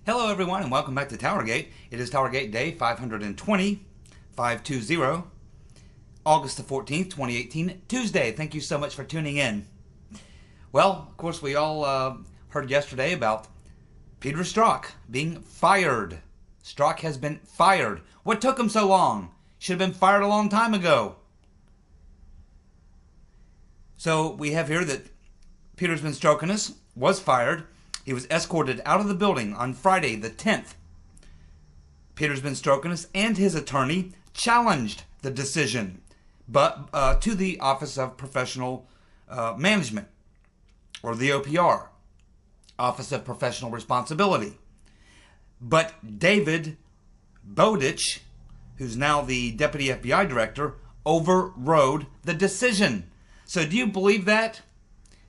Hello everyone and welcome back to TowerGate. It is TowerGate Day 520, August the 14th, 2018, Tuesday. Thank you so much for tuning in. Well, of course we all heard yesterday about Peter Strzok being fired. Strzok has been fired. What took him so long? Should have been fired a long time ago. So we have here that Peter's been stroking us, was fired. He was escorted out of the building on Friday the 10th. Peter's been stroking us and his attorney challenged the decision, but to the Office of Professional Management, or the OPR, Office of Professional Responsibility. But David Bowditch, who's now the Deputy FBI Director, overrode the decision. So do you believe that?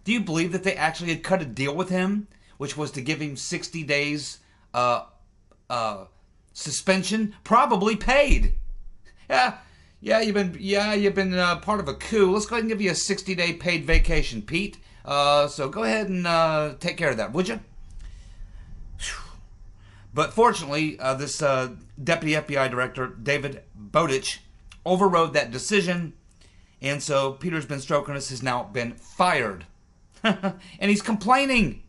Do you believe that they actually had cut a deal with him, which was to give him 60 days suspension, probably paid? You've been part of a coup. Let's go ahead and give you a 60-day paid vacation, Pete. So go ahead and take care of that, would you? But fortunately, this Deputy FBI Director, David Bowditch, overrode that decision, and so Peter's been stroking us has now been fired. And he's complaining.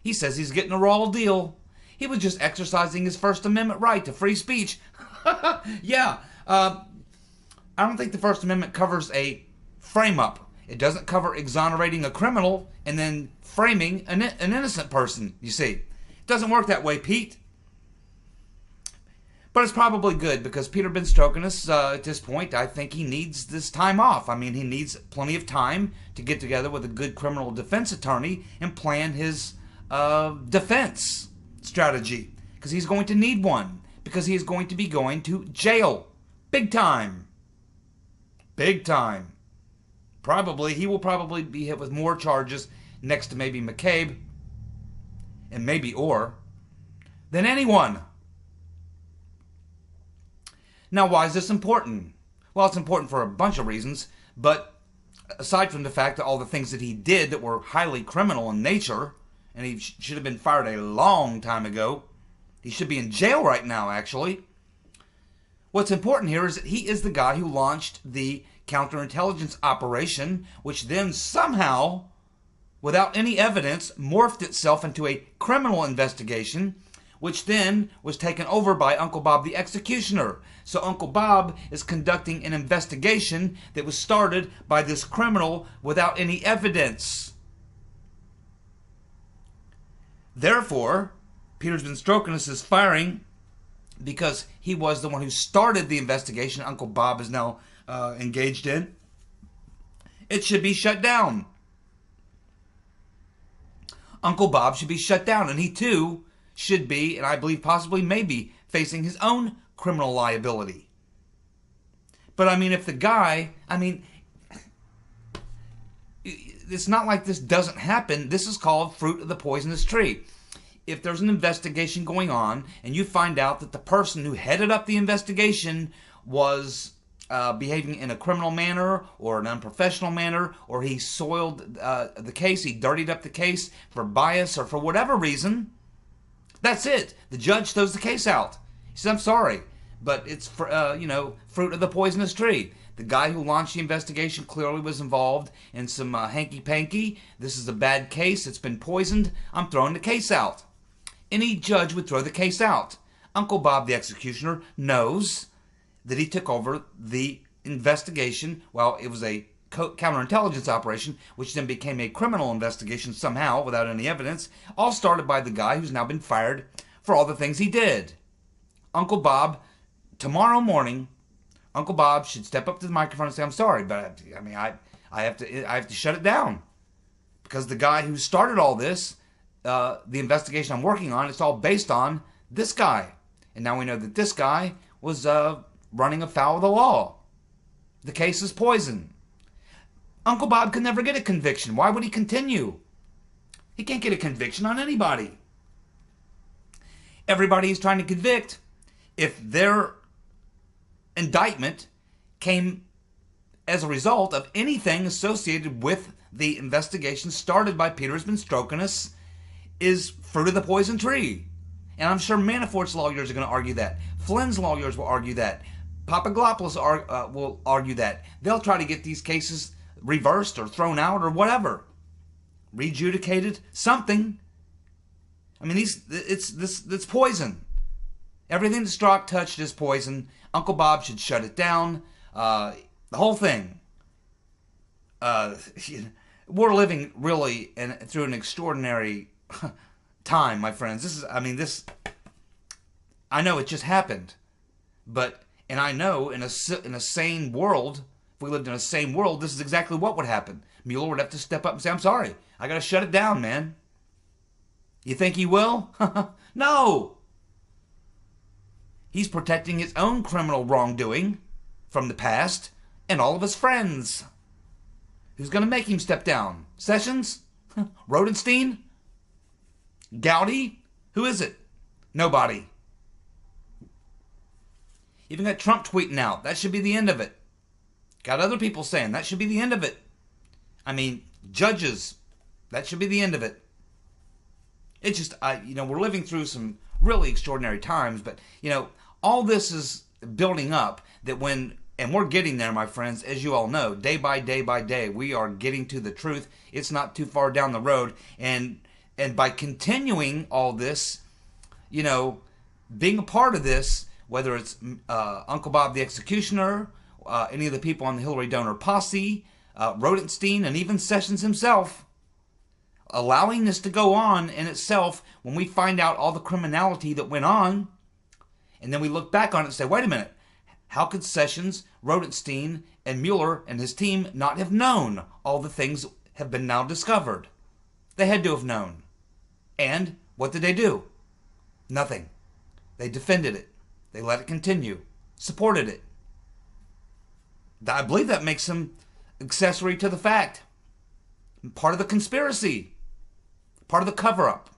He says he's getting a raw deal. He was just exercising his First Amendment right to free speech. I don't think the First Amendment covers a frame-up. It doesn't cover exonerating a criminal and then framing an innocent person, you see. It doesn't work that way, Pete. But it's probably good because Peter been stroking us at this point. I think he needs this time off. I mean, he needs plenty of time to get together with a good criminal defense attorney and plan his defense strategy, because he's going to need one, because he is going to be going to jail. Big time. Big time. He will probably be hit with more charges next to maybe McCabe and maybe Orr than anyone. Now, why is this important? Well, it's important for a bunch of reasons, but aside from the fact that all the things that he did that were highly criminal in nature, and he should have been fired a long time ago, he should be in jail right now, actually. What's important here is that he is the guy who launched the counterintelligence operation, which then somehow, without any evidence, morphed itself into a criminal investigation, which then was taken over by Uncle Bob the Executioner. So Uncle Bob is conducting an investigation that was started by this criminal without any evidence. Therefore, Peter's been stroking us is firing because he was the one who started the investigation Uncle Bob is now engaged in. It should be shut down. Uncle Bob should be shut down, and he too should be, and I believe possibly maybe, facing his own criminal liability. But I mean, if the guy, it's not like this doesn't happen. This is called fruit of the poisonous tree. If there's an investigation going on and you find out that the person who headed up the investigation was behaving in a criminal manner or an unprofessional manner, or he soiled the case, he dirtied up the case for bias or for whatever reason, that's it. The judge throws the case out. He says, I'm sorry, but it's fruit of the poisonous tree. The guy who launched the investigation clearly was involved in some hanky-panky. This is a bad case. It's been poisoned. I'm throwing the case out. Any judge would throw the case out. Uncle Bob the Executioner knows that he took over the investigation. Well, it was a counterintelligence operation, which then became a criminal investigation somehow without any evidence, all started by the guy who's now been fired for all the things he did. Uncle Bob, tomorrow morning, Uncle Bob should step up to the microphone and say, I'm sorry, but I have to shut it down. Because the guy who started all this, the investigation I'm working on, it's all based on this guy. And now we know that this guy was running afoul of the law. The case is poison. Uncle Bob could never get a conviction. Why would he continue? He can't get a conviction on anybody. Everybody he's trying to convict, if their indictment came as a result of anything associated with the investigation started by Peter's been stroking us, is fruit of the poison tree. And I'm sure Manafort's lawyers are going to argue that. Flynn's lawyers will argue that. Papadopoulos will argue that. They'll try to get these cases reversed or thrown out or whatever. Rejudicated, something. I mean, it's poison. Everything that Strzok touched is poison. Uncle Bob should shut it down. The whole thing. We're living really through an extraordinary time, my friends. I know it just happened, and I know in a sane world, if we lived in a sane world, this is exactly what would happen. Mueller would have to step up and say, "I'm sorry, I got to shut it down, man." You think he will? No. He's protecting his own criminal wrongdoing from the past and all of his friends. Who's going to make him step down? Sessions? Rodenstein? Gowdy? Who is it? Nobody. Even got Trump tweeting out. That should be the end of it. Got other people saying that should be the end of it. I mean, judges. That should be the end of it. It's just, we're living through some really extraordinary times, but, all this is building up and we're getting there, my friends, as you all know, day by day by day, we are getting to the truth. It's not too far down the road. And by continuing all this, being a part of this, whether it's Uncle Bob the Executioner, any of the people on the Hillary donor posse, Rodenstein, and even Sessions himself, allowing this to go on in itself, when we find out all the criminality that went on, and then we look back on it and say, wait a minute, how could Sessions, Rodenstein, and Mueller and his team not have known all the things have been now discovered? They had to have known. And what did they do? Nothing. They defended it. They let it continue. Supported it. I believe that makes them accessory to the fact. Part of the conspiracy. Part of the cover-up.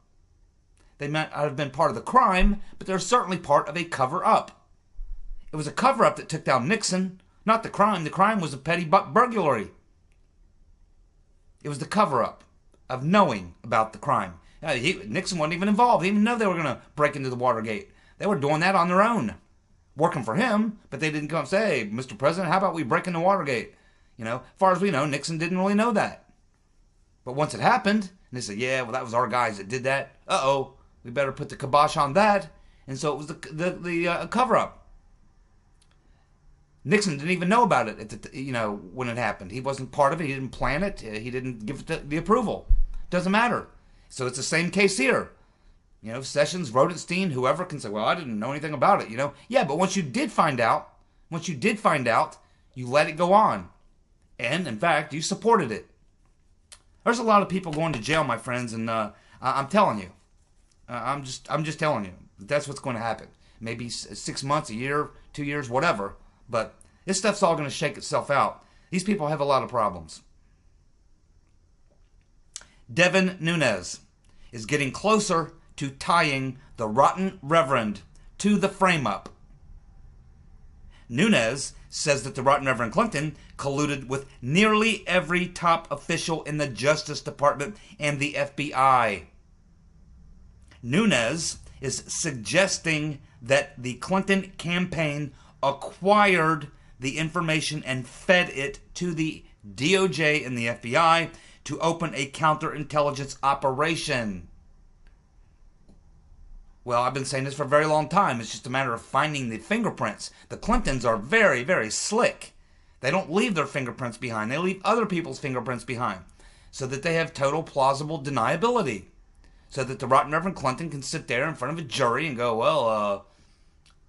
They might not have been part of the crime, but they're certainly part of a cover-up. It was a cover-up that took down Nixon, not the crime. The crime was a petty burglary. It was the cover-up of knowing about the crime. Nixon wasn't even involved. He didn't even know they were going to break into the Watergate. They were doing that on their own. Working for him, but they didn't come and say, hey, Mr. President, how about we break into Watergate? As far as we know, Nixon didn't really know that. But once it happened, and they said, yeah, well, that was our guys that did that. Uh-oh, we better put the kibosh on that. And so it was the cover-up. Nixon didn't even know about it when it happened. He wasn't part of it. He didn't plan it. He didn't give it the approval. Doesn't matter. So it's the same case here. Sessions, Rodenstein, whoever can say, well, I didn't know anything about it. Yeah, but once you did find out, you let it go on. And, in fact, you supported it. There's a lot of people going to jail, my friends, and I'm telling you. I'm just telling you. That's what's going to happen. Maybe 6 months, a year, 2 years, whatever. But this stuff's all going to shake itself out. These people have a lot of problems. Devin Nunes is getting closer to tying the rotten reverend to the frame-up. Nunes says that the rotten Reverend Clinton colluded with nearly every top official in the Justice Department and the FBI. Nunes is suggesting that the Clinton campaign acquired the information and fed it to the DOJ and the FBI to open a counterintelligence operation. Well, I've been saying this for a very long time. It's just a matter of finding the fingerprints. The Clintons are very, very slick. They don't leave their fingerprints behind. They leave other people's fingerprints behind so that they have total plausible deniability. So that the rotten Reverend Clinton can sit there in front of a jury and go, well,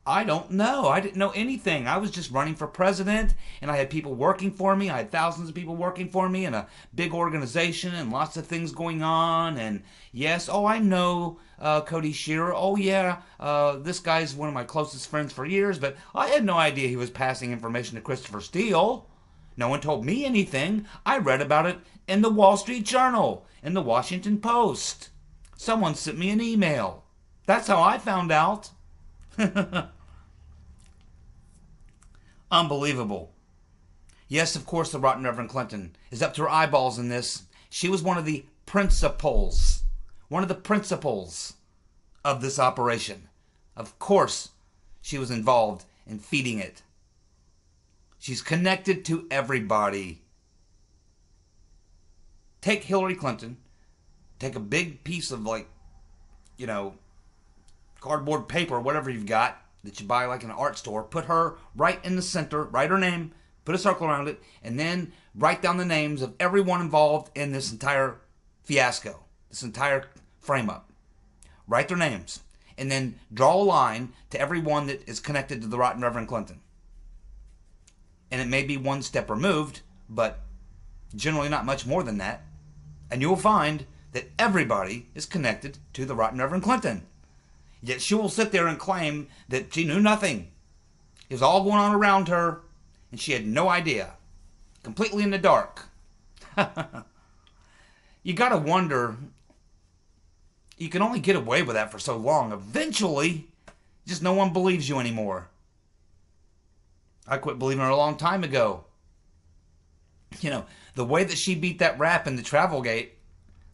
I don't know. I didn't know anything. I was just running for president, and I had people working for me. I had thousands of people working for me, and a big organization, and lots of things going on. And yes, I know Cody Shearer. Oh, yeah, this guy's one of my closest friends for years, but I had no idea he was passing information to Christopher Steele. No one told me anything. I read about it in the Wall Street Journal, in the Washington Post. Someone sent me an email. That's how I found out. Unbelievable. Yes, of course, the rotten Reverend Clinton is up to her eyeballs in this. She was one of the principals of this operation. Of course, she was involved in feeding it. She's connected to everybody. Take Hillary Clinton, take a big piece of, like, you know, cardboard paper, whatever you've got that you buy like in an art store, put her right in the center, write her name, put a circle around it, and then write down the names of everyone involved in this entire fiasco, this entire frame-up. Write their names, and then draw a line to everyone that is connected to the rotten Reverend Clinton. And it may be one step removed, but generally not much more than that. And you will find that everybody is connected to the rotten Reverend Clinton. Yet she will sit there and claim that she knew nothing. It was all going on around her, and she had no idea. Completely in the dark. You gotta wonder, you can only get away with that for so long. Eventually, just no one believes you anymore. I quit believing her a long time ago. You know, the way that she beat that rap in the TowerGate,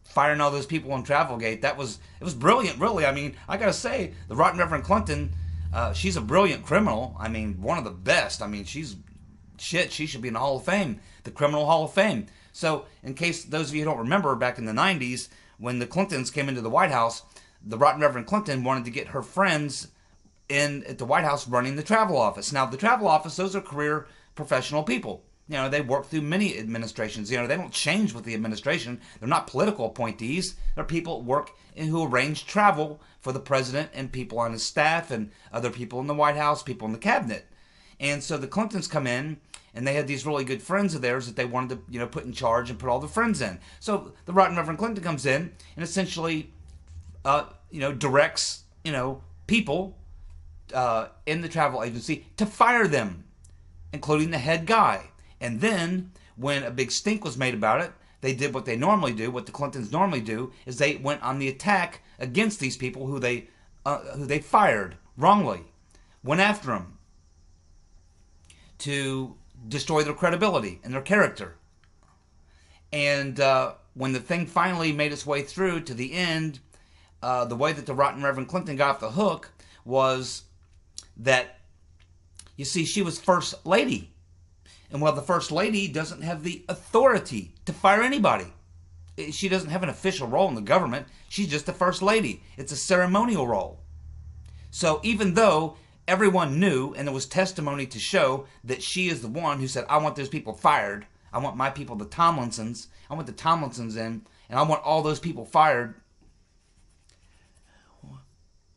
firing all those people on TowerGate, it was brilliant, really. I mean, I gotta say, the rotten Reverend Clinton, she's a brilliant criminal. I mean, one of the best. I mean, she should be in the Hall of Fame, the Criminal Hall of Fame. So, in case those of you who don't remember, back in the 90s, when the Clintons came into the White House, the rotten Reverend Clinton wanted to get her friends in at the White House running the travel office. Now, the travel office, those are career professional people. You know, they work through many administrations. You know, they don't change with the administration. They're not political appointees. They're people that work and who arrange travel for the president and people on his staff and other people in the White House, people in the cabinet. And so the Clintons come in, and they had these really good friends of theirs that they wanted to, you know, put in charge and put all the friends in. So the rotten Reverend Clinton comes in and essentially, you know, directs, you know, people in the travel agency to fire them, including the head guy. And then, when a big stink was made about it, they did what they normally do, what the Clintons normally do, is they went on the attack against these people who they fired wrongly, went after them to destroy their credibility and their character. And when the thing finally made its way through to the end, the way that the rotten Reverend Clinton got off the hook was that, you see, she was First Lady. And while the First Lady doesn't have the authority to fire anybody, she doesn't have an official role in the government, she's just the First Lady. It's a ceremonial role. So even though everyone knew, and there was testimony to show that she is the one who said, I want those people fired, I want my people, the Tomlinsons, I want the Tomlinsons in, and I want all those people fired,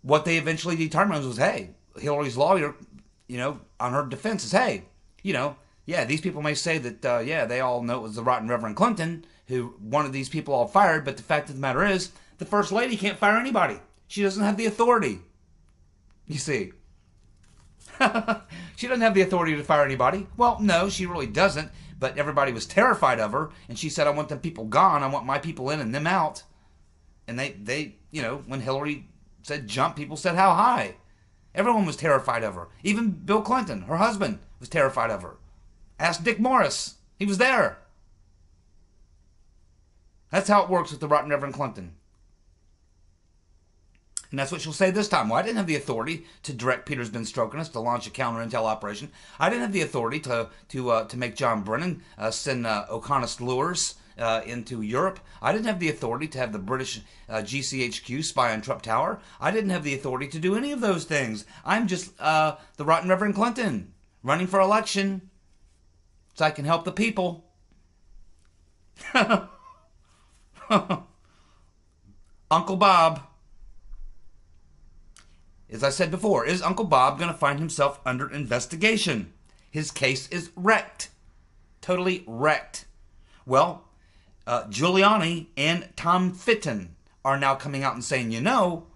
what they eventually determined was, hey, Hillary's lawyer, you know, on her defense is, hey, you know, yeah, these people may say that, yeah, they all know it was the rotten Reverend Clinton who wanted these people all fired, but the fact of the matter is, the First Lady can't fire anybody. She doesn't have the authority. You see. She doesn't have the authority to fire anybody. Well, no, she really doesn't, but everybody was terrified of her, and she said, I want them people gone, I want my people in and them out. And they you know, when Hillary said jump, people said how high. Everyone was terrified of her. Even Bill Clinton, her husband, was terrified of her. Ask Dick Morris. He was there. That's how it works with the rotten Reverend Clinton. And that's what she'll say this time. Well, I didn't have the authority to direct Peter Strzok to launch a counter-intel operation. I didn't have the authority to make John Brennan send O'Connor's lures into Europe. I didn't have the authority to have the British GCHQ spy on Trump Tower. I didn't have the authority to do any of those things. I'm just the rotten Reverend Clinton running for election so I can help the people. Uncle Bob. As I said before, is Uncle Bob going to find himself under investigation? His case is wrecked. Totally wrecked. Well, Giuliani and Tom Fitton are now coming out and saying, you know,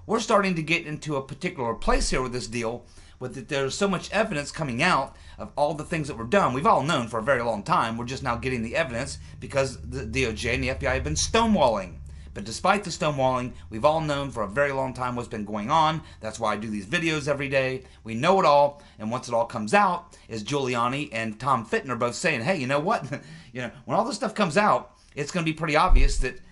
we're starting to get into a particular place here with this deal, with that there's so much evidence coming out of all the things that were done. We've all known for a very long time. We're just now getting the evidence because the DOJ and the FBI have been stonewalling. But despite the stonewalling, we've all known for a very long time what's been going on. That's why I do these videos every day. We know it all, and once it all comes out, is Giuliani and Tom Fitton are both saying, hey, you know what? You know, when all this stuff comes out, it's going to be pretty obvious that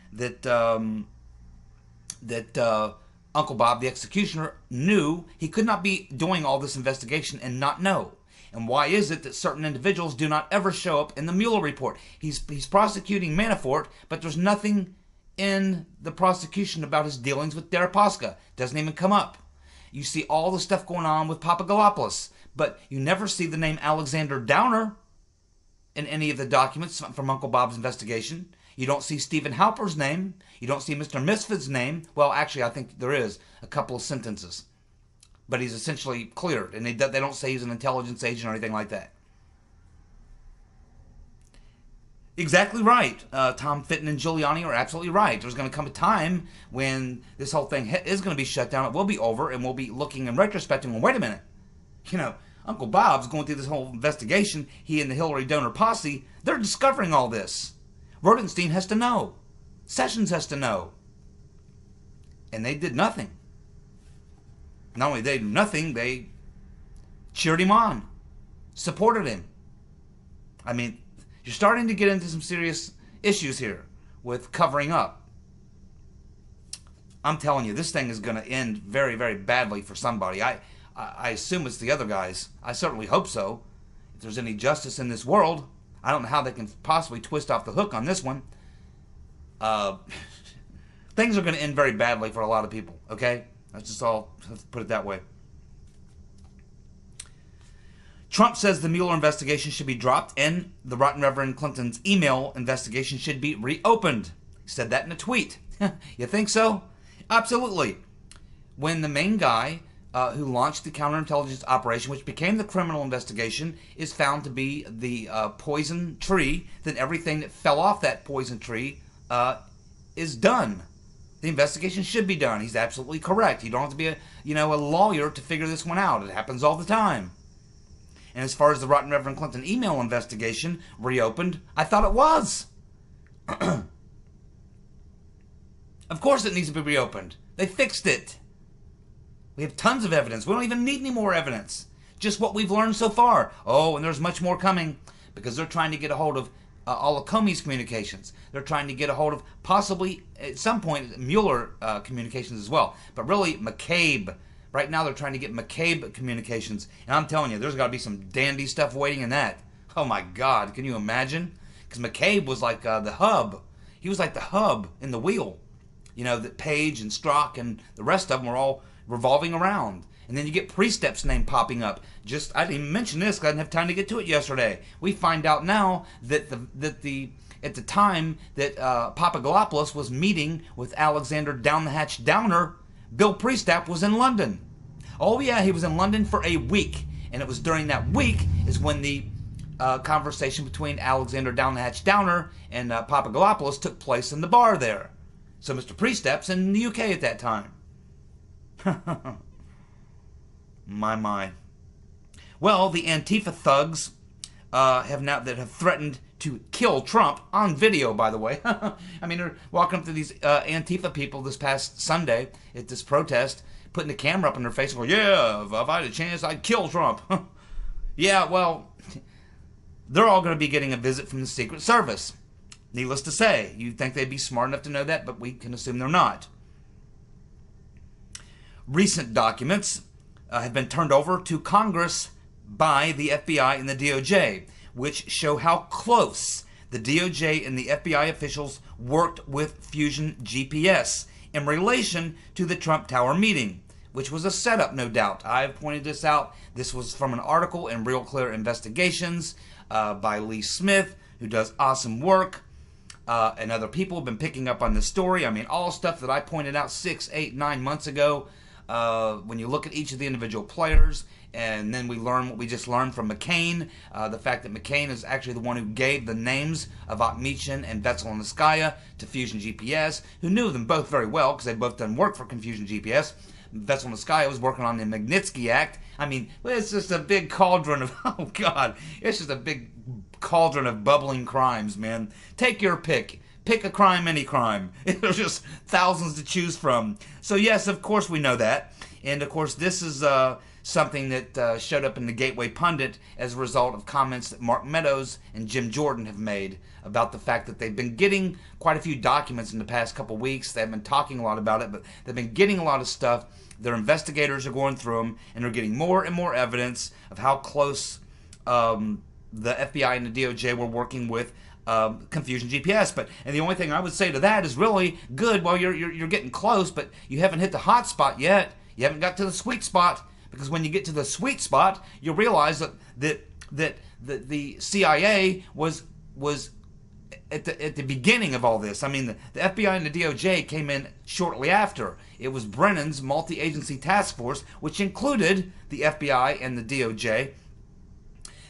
Uncle Bob, the executioner, knew he could not be doing all this investigation and not know. And why is it that certain individuals do not ever show up in the Mueller report? He's prosecuting Manafort, but there's nothing in the prosecution about his dealings with Deripaska. Doesn't even come up. You see all the stuff going on with Papadopoulos, but you never see the name Alexander Downer in any of the documents from Uncle Bob's investigation. You don't see Stephen Halper's name. You don't see Mr. Misfit's name. Well, actually, I think there is a couple of sentences. But he's essentially cleared, and they don't say he's an intelligence agent or anything like that. Exactly right. Tom Fitton and Giuliani are absolutely right. There's going to come a time when this whole thing is going to be shut down. It will be over, and we'll be looking in retrospect and, well, wait a minute. You know, Uncle Bob's going through this whole investigation. He and the Hillary donor posse, they're discovering all this. Rodenstein has to know. Sessions has to know. And they did nothing. Not only they did nothing, they cheered him on, supported him. I mean, you're starting to get into some serious issues here with covering up. I'm telling you, this thing is going to end very, very badly for somebody. I assume it's the other guys. I certainly hope so. If there's any justice in this world, I don't know how they can possibly twist off the hook on this one. Things are going to end very badly for a lot of people, okay? That's just all, let's put it that way. Trump says the Mueller investigation should be dropped and the Rotten Reverend Clinton's email investigation should be reopened. He said that in a tweet. You think so? Absolutely. When the main guy who launched the counterintelligence operation, which became the criminal investigation, is found to be the poison tree, then everything that fell off that poison tree is done. The investigation should be done. He's absolutely correct. You don't have to be a lawyer to figure this one out. It happens all the time. And as far as the Rotten Reverend Clinton email investigation reopened, I thought it was. Of course it needs to be reopened. They fixed it. We have tons of evidence. We don't even need any more evidence. Just what we've learned so far. Oh, and there's much more coming because they're trying to get a hold of all of Comey's communications. They're trying to get a hold of possibly, at some point, Mueller communications as well. But really, McCabe. Right now, they're trying to get McCabe communications. And I'm telling you, there's got to be some dandy stuff waiting in that. Oh, my God. Can you imagine? Because McCabe was like the hub. He was like the hub in the wheel. You know, that Page and Strzok and the rest of them were all revolving around. And then you get Priestep's name popping up. I didn't even mention this because I didn't have time to get to it yesterday. We find out now that at the time that Papadopoulos was meeting with Alexander Down the Hatch Downer, Bill Priestap was in London. Oh yeah, he was in London for a week. And it was during that week is when the conversation between Alexander Down the Hatch Downer and Papadopoulos took place in the bar there. So Mr. Priestap's in the UK at that time. My. Well, the Antifa thugs have threatened to kill Trump on video, by the way. I mean, they're walking up to these Antifa people this past Sunday at this protest, putting the camera up in their face and going, yeah, if I had a chance, I'd kill Trump. Yeah, well, they're all going to be getting a visit from the Secret Service. Needless to say, you'd think they'd be smart enough to know that, but we can assume they're not. Recent documents have been turned over to Congress by the FBI and the DOJ, which show how close the DOJ and the FBI officials worked with Fusion GPS in relation to the Trump Tower meeting, which was a setup, no doubt. I've pointed this out. This was from an article in Real Clear Investigations by Lee Smith, who does awesome work. And other people have been picking up on this story. I mean, all stuff that I pointed out 6, 8, 9 months ago. When you look at each of the individual players, and then we learn what we just learned from McCain, the fact that McCain is actually the one who gave the names of Okhmichin and Vetselnskaya to Fusion GPS, who knew them both very well because they'd both done work for Fusion GPS. Vetselnskaya was working on the Magnitsky Act. I mean, it's just a big cauldron of, oh God, it's just a big cauldron of bubbling crimes, man. Take your pick. Pick a crime, any crime. There's just thousands to choose from. So yes, of course we know that. And of course this is something that showed up in the Gateway Pundit as a result of comments that Mark Meadows and Jim Jordan have made about the fact that they've been getting quite a few documents in the past couple weeks. They've been talking a lot about it, but they've been getting a lot of stuff. Their investigators are going through them, and they're getting more and more evidence of how close the FBI and the DOJ were working with Confusion GPS. And the only thing I would say to that is really good. Well, you're getting close, but you haven't hit the hot spot yet. You haven't got to the sweet spot, because when you get to the sweet spot, you'll realize that the CIA was at the beginning of all this. I mean, the FBI and the DOJ came in shortly after. It was Brennan's multi-agency task force, which included the FBI and the DOJ,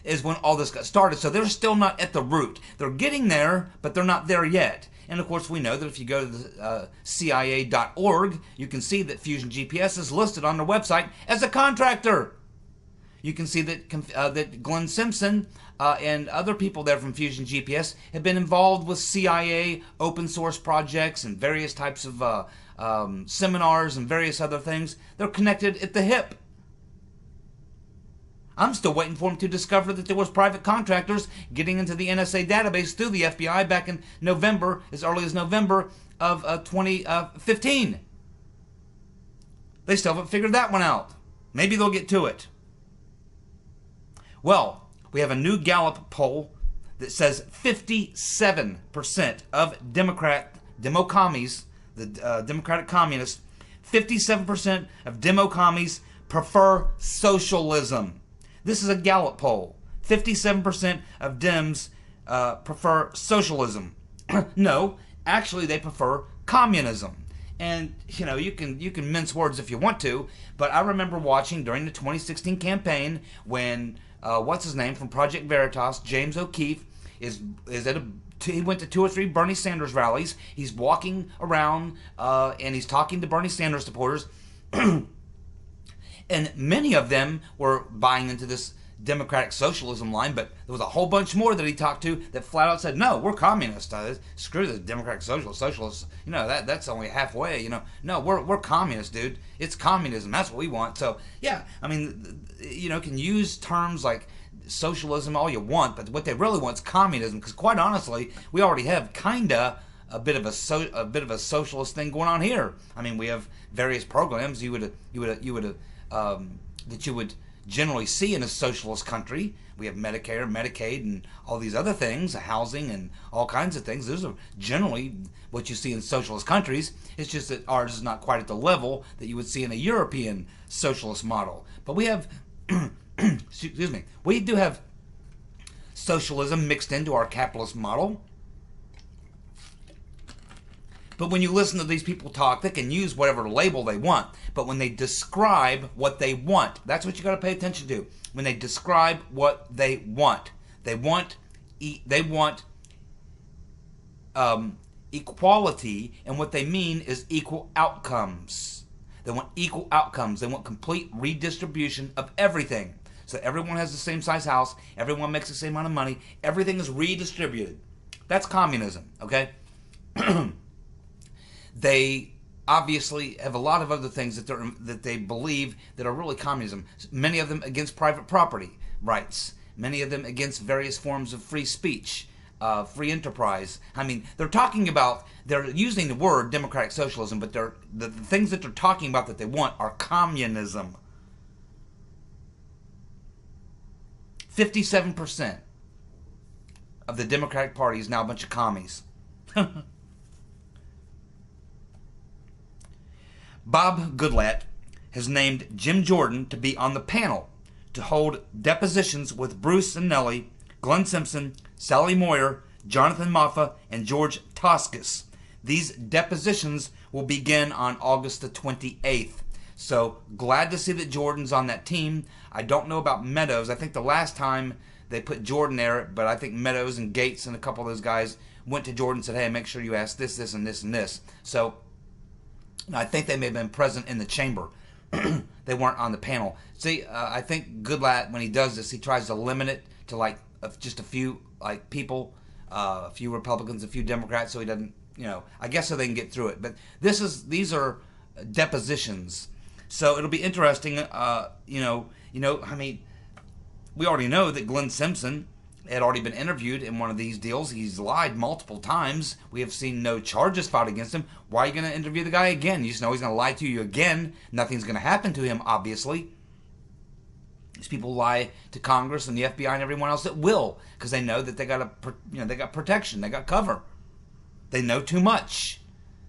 is when all this got started. So they're still not at the root. They're getting there, but they're not there yet. And of course, we know that if you go to the CIA.org, you can see that Fusion GPS is listed on their website as a contractor. You can see that Glenn Simpson and other people there from Fusion GPS have been involved with CIA open source projects and various types of seminars and various other things. They're connected at the hip. I'm still waiting for them to discover that there was private contractors getting into the NSA database through the FBI back in November, as early as November of 2015. They still haven't figured that one out. Maybe they'll get to it. Well, we have a new Gallup poll that says 57% of Democommies, the Democratic Communists, 57% of Democommies prefer socialism. This is a Gallup poll. 57% of Dems prefer socialism. No, actually they prefer communism. And you can mince words if you want to, but I remember watching during the 2016 campaign when what's his name from Project Veritas, James O'Keefe, is at he went to 2 or 3 Bernie Sanders rallies. He's walking around and he's talking to Bernie Sanders supporters. And many of them were buying into this democratic socialism line, but there was a whole bunch more that he talked to that flat out said, no, we're communists. Screw the democratic socialists. That's only halfway. No, we're communists, dude. It's communism. That's what we want. So, yeah, I mean, can use terms like socialism all you want, but what they really want is communism, because quite honestly, we already have kinda a bit of a socialist thing going on here. I mean, we have various programs that you would generally see in a socialist country. We have Medicare, Medicaid, and all these other things, housing and all kinds of things. Those are generally what you see in socialist countries. It's just that ours is not quite at the level that you would see in a European socialist model. But we have, excuse me, we do have socialism mixed into our capitalist model. But when you listen to these people talk, they can use whatever label they want. But when they describe what they want, that's what you got to pay attention to. When they describe what they want equality, and what they mean is equal outcomes. They want equal outcomes. They want complete redistribution of everything. So everyone has the same size house. Everyone makes the same amount of money. Everything is redistributed. That's communism, okay? They obviously have a lot of other things that they believe that are really communism. Many of them against private property rights. Many of them against various forms of free speech, free enterprise. I mean, they're using the word democratic socialism, but the things that they're talking about that they want are communism. 57% of the Democratic Party is now a bunch of commies. Bob Goodlatte has named Jim Jordan to be on the panel to hold depositions with Bruce and Nellie, Glenn Simpson, Sally Moyer, Jonathan Moffa, and George Toscas. These depositions will begin on August the 28th. So glad to see that Jordan's on that team. I don't know about Meadows. I think the last time they put Jordan there, but I think Meadows and Gates and a couple of those guys went to Jordan and said, hey, make sure you ask this, this, and this, and this. So I think they may have been present in the chamber. They weren't on the panel. See, I think Goodlatte, when he does this, he tries to limit it to just a few people, a few Republicans, a few Democrats, so he doesn't, I guess so they can get through it. But these are depositions. So it'll be interesting. I mean, we already know that Glenn Simpson had already been interviewed in one of these deals. He's lied multiple times. We have seen no charges filed against him. Why are you going to interview the guy again? You just know he's going to lie to you again. Nothing's going to happen to him, obviously. These people lie to Congress and the FBI and everyone else that will, because they know that they got protection, they got cover. They know too much.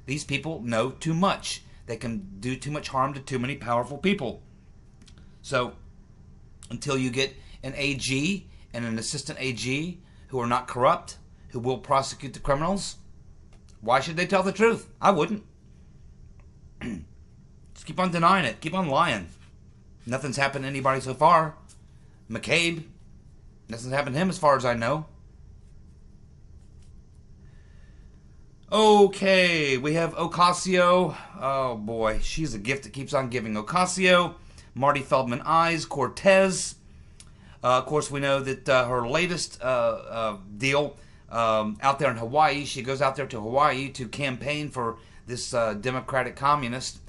These people know too much. They can do too much harm to too many powerful people. So until you get an AG and an assistant AG who are not corrupt, who will prosecute the criminals, why should they tell the truth? I wouldn't. Just keep on denying it. Keep on lying. Nothing's happened to anybody so far. McCabe, nothing's happened to him as far as I know. Okay, we have Ocasio. Oh boy, she's a gift that keeps on giving. Ocasio, Marty Feldman Eyes, Cortez. Of course, we know that her latest deal out there in Hawaii, she goes out there to Hawaii to campaign for this Democratic communist.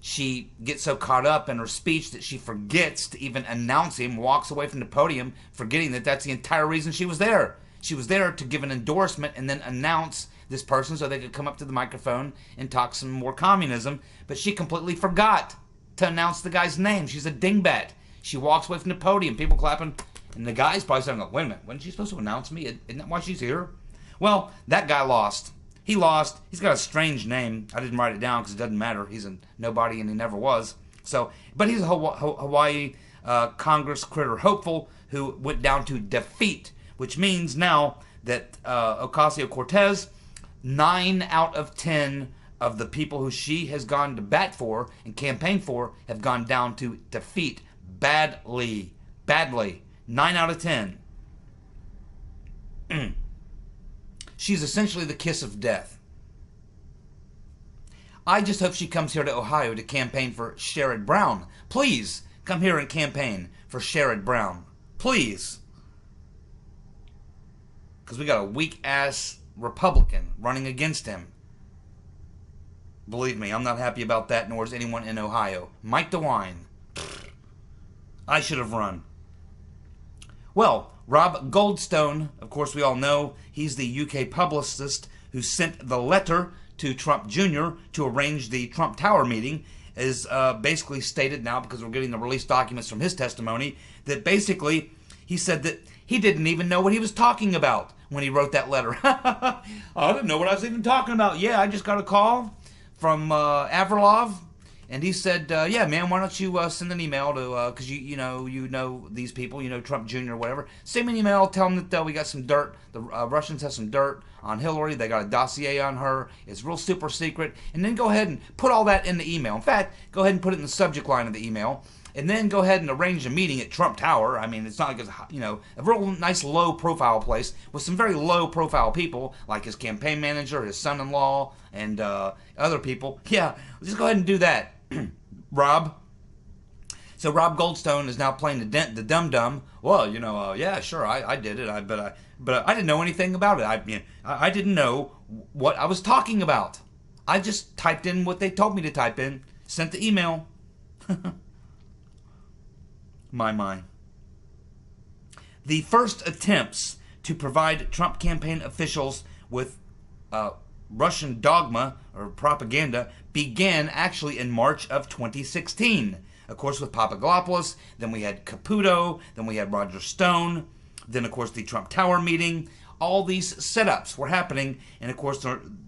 She gets so caught up in her speech that she forgets to even announce him, walks away from the podium, forgetting that that's the entire reason she was there. She was there to give an endorsement and then announce this person so they could come up to the microphone and talk some more communism. But she completely forgot to announce the guy's name. She's a dingbat. She walks away from the podium, people clapping, and the guy's probably saying, wait a minute, wasn't she supposed to announce me? Isn't that why she's here? Well, that guy lost. He lost. He's got a strange name. I didn't write it down because it doesn't matter. He's a nobody and he never was. So, but he's a Hawaii Congress critter hopeful who went down to defeat, which means now that Ocasio-Cortez, 9 out of 10 of the people who she has gone to bat for and campaigned for have gone down to defeat badly. 9 out of 10. She's essentially the kiss of death. I just hope she comes here to Ohio to campaign for Sherrod Brown. Please come here and campaign for Sherrod Brown. Please. Because we got a weak-ass Republican running against him. Believe me, I'm not happy about that, nor is anyone in Ohio. Mike DeWine. I should have run. Well, Rob Goldstone, of course we all know, he's the UK publicist who sent the letter to Trump Jr. to arrange the Trump Tower meeting, is basically stated now, because we're getting the released documents from his testimony, that basically he said that he didn't even know what he was talking about when he wrote that letter. I didn't know what I was even talking about. Yeah, I just got a call from Avrilov, and he said, yeah, man, why don't you send an email to, because you know these people, you know Trump Jr. or whatever. Send me an email, tell them that we got some dirt. The Russians have some dirt on Hillary. They got a dossier on her. It's real super secret. And then go ahead and put all that in the email. In fact, go ahead and put it in the subject line of the email. And then go ahead and arrange a meeting at Trump Tower. I mean, it's not like it's, a real nice low-profile place with some very low-profile people, like his campaign manager, his son-in-law, and other people. Yeah, just go ahead and do that, Rob. So Rob Goldstone is now playing the dum-dum. Well, yeah, sure, I did it, but I didn't know anything about it. I didn't know what I was talking about. I just typed in what they told me to type in, sent the email. My. The first attempts to provide Trump campaign officials with Russian dogma or propaganda began actually in March of 2016. Of course, with Papadopoulos, then we had Caputo, then we had Roger Stone, then, of course, the Trump Tower meeting. All these setups were happening, and, of course,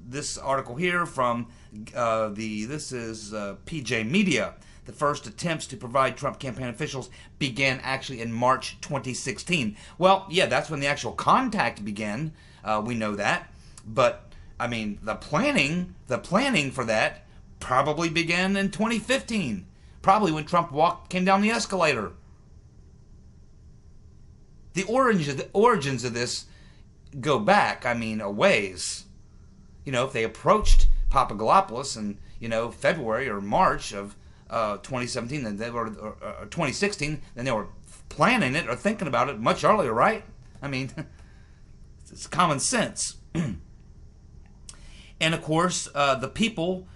this article here from this is PJ Media. The first attempts to provide Trump campaign officials began actually in March 2016. Well, yeah, that's when the actual contact began. We know that. But, I mean, the planning for that probably began in 2015. Probably when Trump came down the escalator. The origins of this go back, a ways. If they approached Papadopoulos in, February or March of 2017, then they were, or 2016, then they were planning it or thinking about it much earlier, right? It's common sense. And of course, the people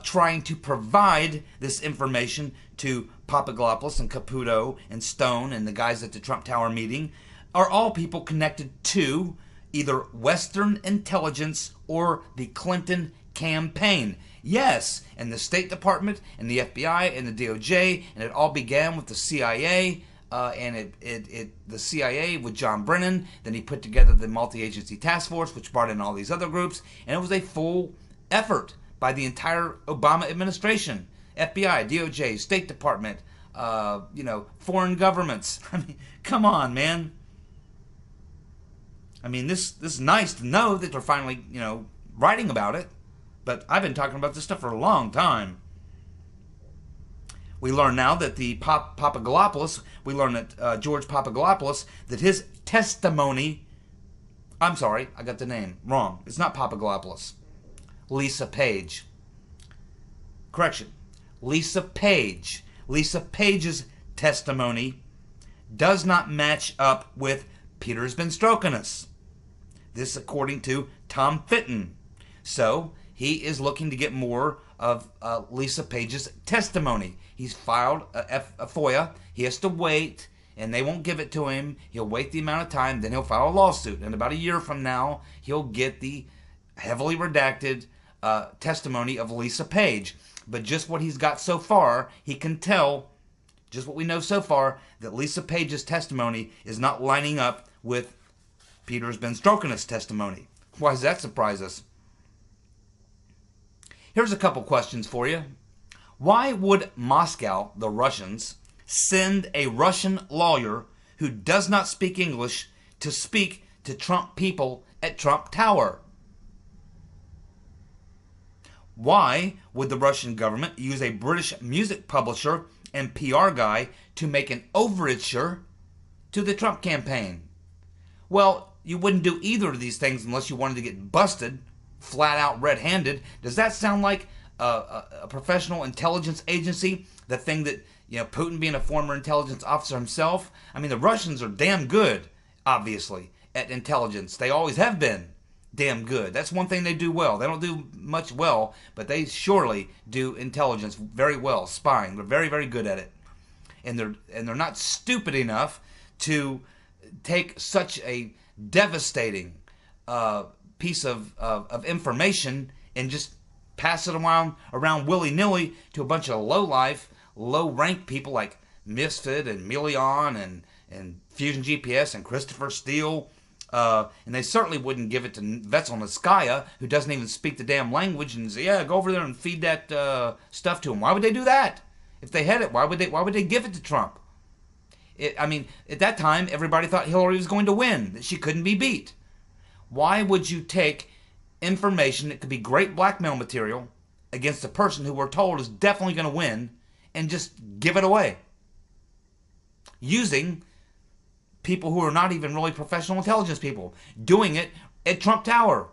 trying to provide this information to Papadopoulos and Caputo and Stone and the guys at the Trump Tower meeting are all people connected to either Western intelligence or the Clinton campaign. Yes, and the State Department and the FBI and the DOJ, and it all began with the CIA, and the CIA with John Brennan. Then he put together the multi-agency task force, which brought in all these other groups, and it was a full effort by the entire Obama administration. FBI, DOJ, State Department, foreign governments. I mean, come on, man. I mean, this is nice to know that they're finally, writing about it. But I've been talking about this stuff for a long time. We learn now that the Papadopoulos, George Papadopoulos, that his testimony, I'm sorry, I got the name wrong. It's not Papadopoulos. Lisa Page. Correction. Lisa Page. Lisa Page's testimony does not match up with Peter's been stroking us. This according to Tom Fitton. So he is looking to get more of Lisa Page's testimony. He's filed a FOIA. He has to wait, and they won't give it to him. He'll wait the amount of time, then he'll file a lawsuit. And about a year from now, he'll get the heavily redacted testimony of Lisa Page. But just what he's got so far, he can tell, just what we know so far, that Lisa Page's testimony is not lining up with Peter's been stroking us testimony. Why does that surprise us? Here's a couple questions for you. Why would Moscow, the Russians, send a Russian lawyer who does not speak English to speak to Trump people at Trump Tower? Why would the Russian government use a British music publisher and PR guy to make an overture to the Trump campaign? Well, you wouldn't do either of these things unless you wanted to get busted, flat out red-handed. Does that sound like a professional intelligence agency? The thing that, Putin being a former intelligence officer himself? I mean, the Russians are damn good, obviously, at intelligence. They always have been damn good. That's one thing they do well. They don't do much well, but they surely do intelligence very well, spying. They're very, very good at it. And they're not stupid enough to take such a devastating piece of information and just pass it around willy-nilly to a bunch of low-life, low-rank people like Misfit and Milion and Fusion GPS and Christopher Steele. And they certainly wouldn't give it to Vetselnitskaya, who doesn't even speak the damn language, and say, yeah, go over there and feed that stuff to him. Why would they do that? If they had it, why would they give it to Trump? At that time, everybody thought Hillary was going to win, that she couldn't be beat. Why would you take information that could be great blackmail material against a person who we're told is definitely going to win and just give it away? Using people who are not even really professional intelligence people, doing it at Trump Tower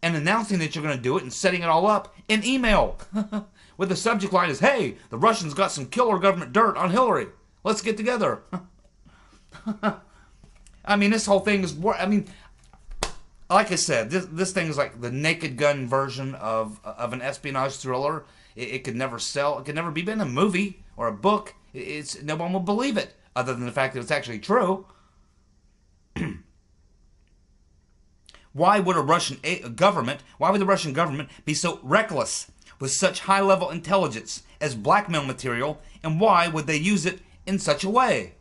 and announcing that you're going to do it and setting it all up in email with the subject line is, hey, the Russians got some killer government dirt on Hillary. Let's get together. This whole thing is, like I said, this thing is like the Naked Gun version of an espionage thriller. It could never sell. It could never be in a movie or a book. No one will believe it, other than the fact that it's actually true. Why would the Russian government be so reckless with such high-level intelligence as blackmail material, and why would they use it in such a way?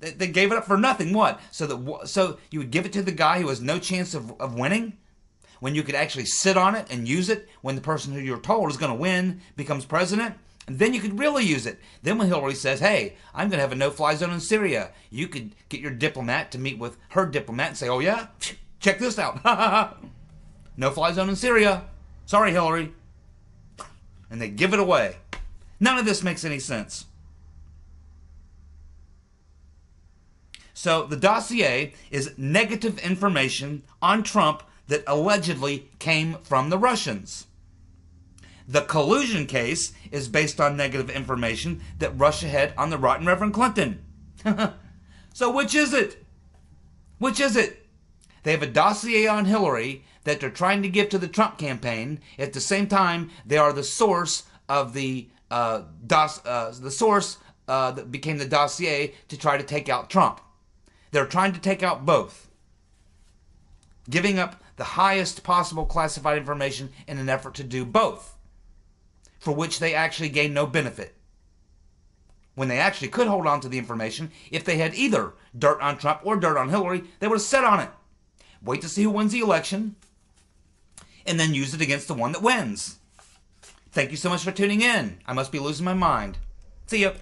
They gave it up for nothing. What? So you would give it to the guy who has no chance of winning, when you could actually sit on it and use it when the person who you're told is going to win becomes president? And then you could really use it. Then when Hillary says, hey, I'm going to have a no-fly zone in Syria, you could get your diplomat to meet with her diplomat and say, oh yeah? Check this out. No-fly zone in Syria. Sorry, Hillary. And they give it away. None of this makes any sense. So the dossier is negative information on Trump that allegedly came from the Russians. The collusion case is based on negative information that Russia had on the rotten Reverend Clinton. So which is it? Which is it? They have a dossier on Hillary that they're trying to give to the Trump campaign. At the same time, they are the source of the source that became the dossier to try to take out Trump. They're trying to take out both, giving up the highest possible classified information in an effort to do both, for which they actually gain no benefit. When they actually could hold on to the information, if they had either dirt on Trump or dirt on Hillary, they would have sat on it. Wait to see who wins the election, and then use it against the one that wins. Thank you so much for tuning in. I must be losing my mind. See ya.